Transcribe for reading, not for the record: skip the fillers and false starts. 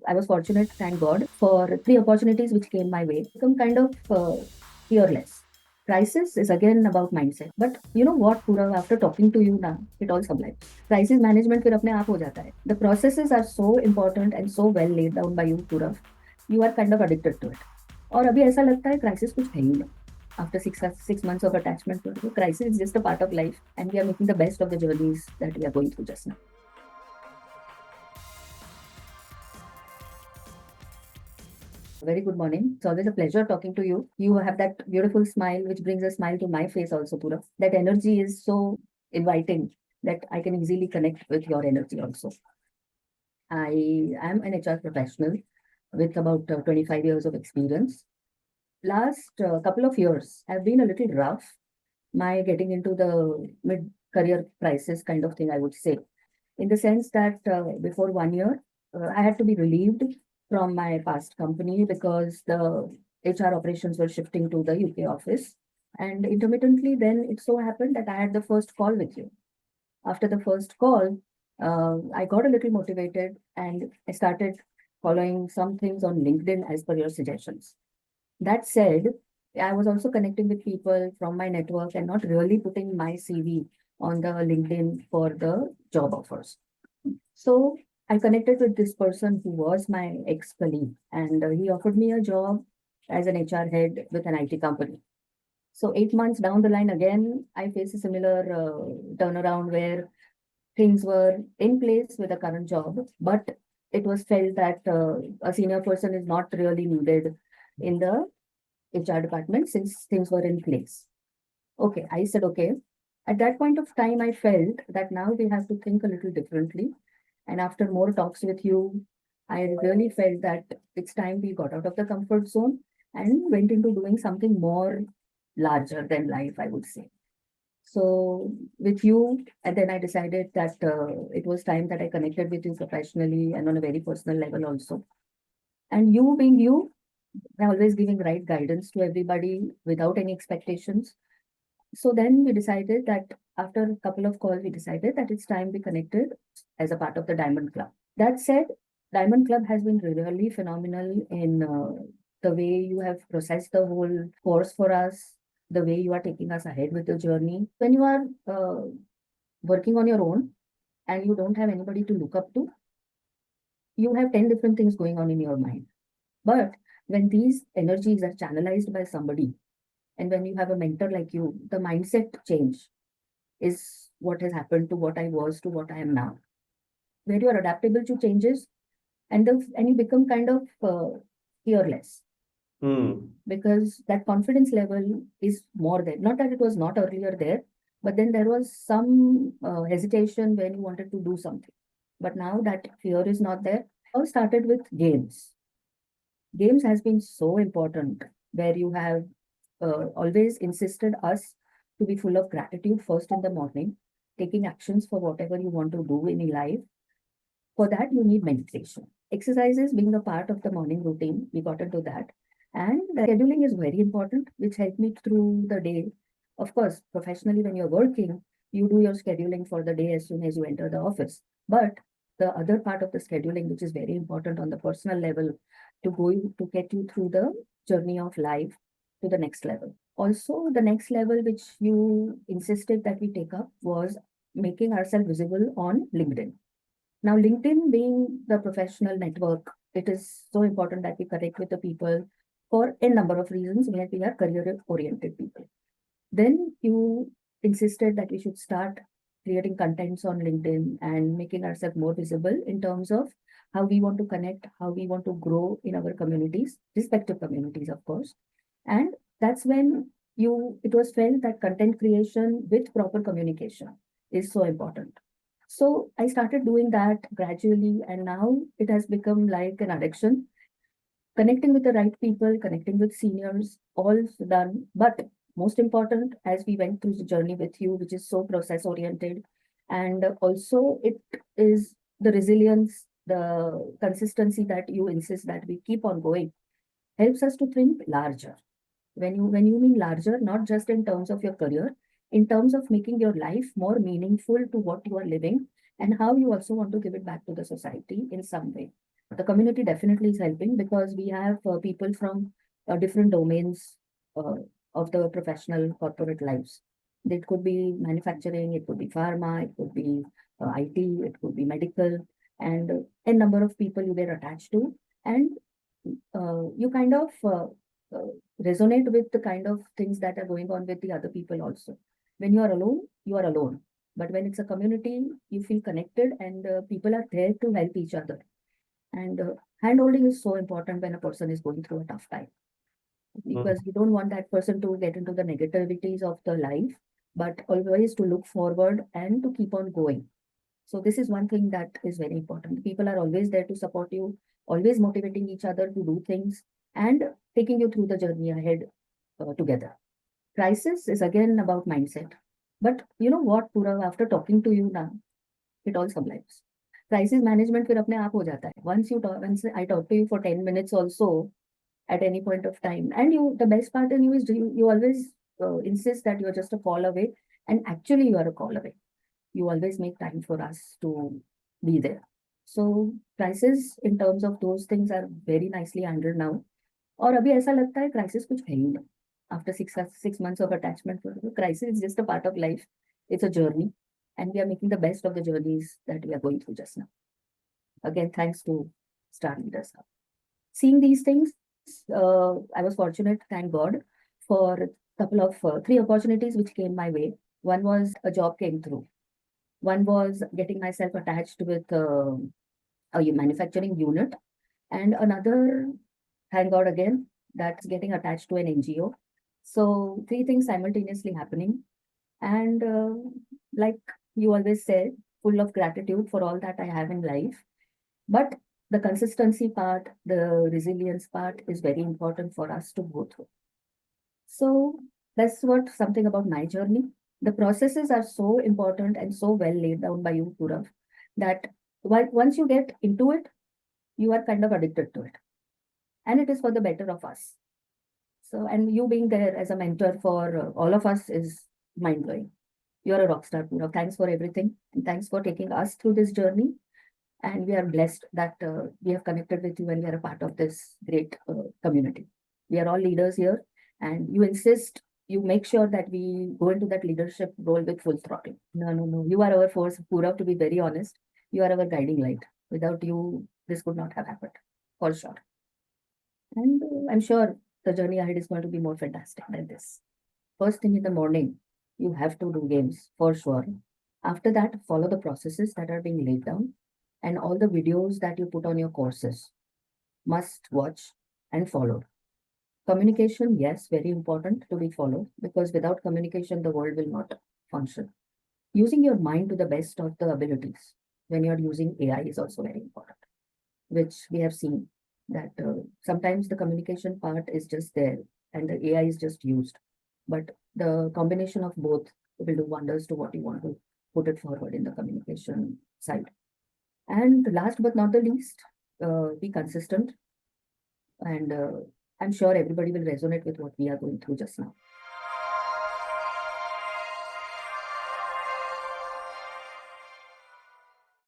I was fortunate, thank God, for three opportunities which came my way. Become kind of fearless. Crisis is again about mindset. But you know what, Purav, after talking to you now, it all sublimes. Crisis management फिर अपने आप हो जाता है. The processes are so important and so well laid down by you, Purav. You are kind of addicted to it. और अभी ऐसा लगता है crisis कुछ है ही नहीं. After six months of attachment, crisis is just a part of life, and we are making the best of the journeys that we are going through just now. Very good morning. It's always a pleasure talking to you. You have that beautiful smile, which brings a smile to my face also, Pura. That energy is so inviting that I can easily connect with your energy also. I am an HR professional with about 25 years of experience. Last couple of years have been a little rough. My getting into the mid-career crisis kind of thing, I would say, in the sense that before 1 year, I had to be relieved from my past company because the HR operations were shifting to the UK office. And intermittently, then it so happened that I had the first call with you. After the first call, I got a little motivated and I started following some things on LinkedIn as per your suggestions. That said, I was also connecting with people from my network and not really putting my CV on the LinkedIn for the job offers. So I connected with this person who was my ex-colleague, and he offered me a job as an HR head with an IT company. So 8 months down the line, again, I faced a similar turnaround where things were in place with the current job, but it was felt that a senior person is not really needed in the HR department since things were in place. Okay, I said, okay. At that point of time, I felt that now we have to think a little differently. And after more talks with you, I really felt that it's time we got out of the comfort zone and went into doing something more larger than life, I would say. So with you, and then I decided that it was time that I connected with you professionally and on a very personal level also. And you being you, always giving right guidance to everybody without any expectations. So then we decided that after a couple of calls, we decided that it's time we connected as a part of the Diamond Club. That said, Diamond Club has been really phenomenal in the way you have processed the whole course for us, the way you are taking us ahead with the journey. When you are working on your own and you don't have anybody to look up to, you have 10 different things going on in your mind. But when these energies are channelized by somebody, and when you have a mentor like you, the mindset change is what has happened to what I was to what I am now. Where you are adaptable to changes and you become kind of fearless because that confidence level is more there. Not that it was not earlier there, but then there was some hesitation when you wanted to do something. But now that fear is not there. I started with games. Games has been so important where you have always insisted us to be full of gratitude first in the morning, taking actions for whatever you want to do in your life. For that, you need meditation. Exercises being a part of the morning routine, we got into that. And the scheduling is very important, which helped me through the day. Of course, professionally, when you're working, you do your scheduling for the day as soon as you enter the office. But the other part of the scheduling, which is very important on the personal level, to get you through the journey of life to the next level. Also, the next level which you insisted that we take up was making ourselves visible on LinkedIn. Now, LinkedIn being the professional network, it is so important that we connect with the people for a number of reasons where we are career-oriented people. Then you insisted that we should start creating contents on LinkedIn and making ourselves more visible in terms of how we want to connect, how we want to grow in our communities, respective communities, of course. And that's when it was felt that content creation with proper communication is so important. So I started doing that gradually, and now it has become like an addiction. Connecting with the right people, connecting with seniors, all done. But most important, as we went through the journey with you, which is so process oriented, and also it is the resilience, the consistency that you insist that we keep on going, helps us to think larger. When you mean larger, not just in terms of your career, in terms of making your life more meaningful to what you are living and how you also want to give it back to the society in some way. The community definitely is helping because we have people from different domains uh, of the professional corporate lives. It could be manufacturing, it could be pharma, it could be IT, it could be medical, and a number of people you get attached to, and you kind of uh, resonate with the kind of things that are going on with the other people also. When you are alone, you are alone. But when it's a community, you feel connected, and people are there to help each other. And hand-holding is so important when a person is going through a tough time, Mm. because you don't want that person to get into the negativities of the life, but always to look forward and to keep on going. So this is one thing that is very important. People are always there to support you, always motivating each other to do things and taking you through the journey ahead together. Crisis is again about mindset. But you know what, Purav, after talking to you now, it all sublimes. Crisis management फिर अपने आप हो जाता है. Once I talk to you for 10 minutes also at any point of time. And you, the best part in you is you always insist that you're just a call away. And actually you are a call away. You always make time for us to be there. So crisis in terms of those things are very nicely handled now. और अभी ऐसा लगता है crisis कुछ है ही नहीं. After 6 months of attachment, crisis is just a part of life. It's a journey, and we are making the best of the journeys that we are going through just now. Again, thanks to Star Leaders. Seeing these things, I was fortunate, thank God, for a couple of three opportunities which came my way. One was a job came through. One was getting myself attached with a manufacturing unit, and another, thank God again, that's getting attached to an NGO. So three things simultaneously happening, and like you always said, full of gratitude for all that I have in life. But the consistency part, the resilience part is very important for us to go through. So that's what something about my journey. The processes are so important and so well laid down by you, Purav, that once you get into it, you are kind of addicted to it. And it is for the better of us. So, and you being there as a mentor for all of us is mind blowing. You're a rock star, Purav. Thanks for everything. And thanks for taking us through this journey. And we are blessed that we have connected with you and we are a part of this great community. We are all leaders here, and you insist, you make sure that we go into that leadership role with full throttle. No, no, no. You are our force, Purav, to be very honest. You are our guiding light. Without you, this could not have happened, for sure. And I'm sure the journey ahead is going to be more fantastic than this. First thing in the morning, you have to do games for sure. After that, follow the processes that are being laid down, and all the videos that you put on your courses must watch and follow. Communication, yes, very important to be followed, because without communication, the world will not function. Using your mind to the best of the abilities when you're using AI is also very important, which we have seen that sometimes the communication part is just there and the AI is just used. But the combination of both will do wonders to what you want to put it forward in the communication side. And last but not the least, be consistent. And I'm sure everybody will resonate with what we are going through just now.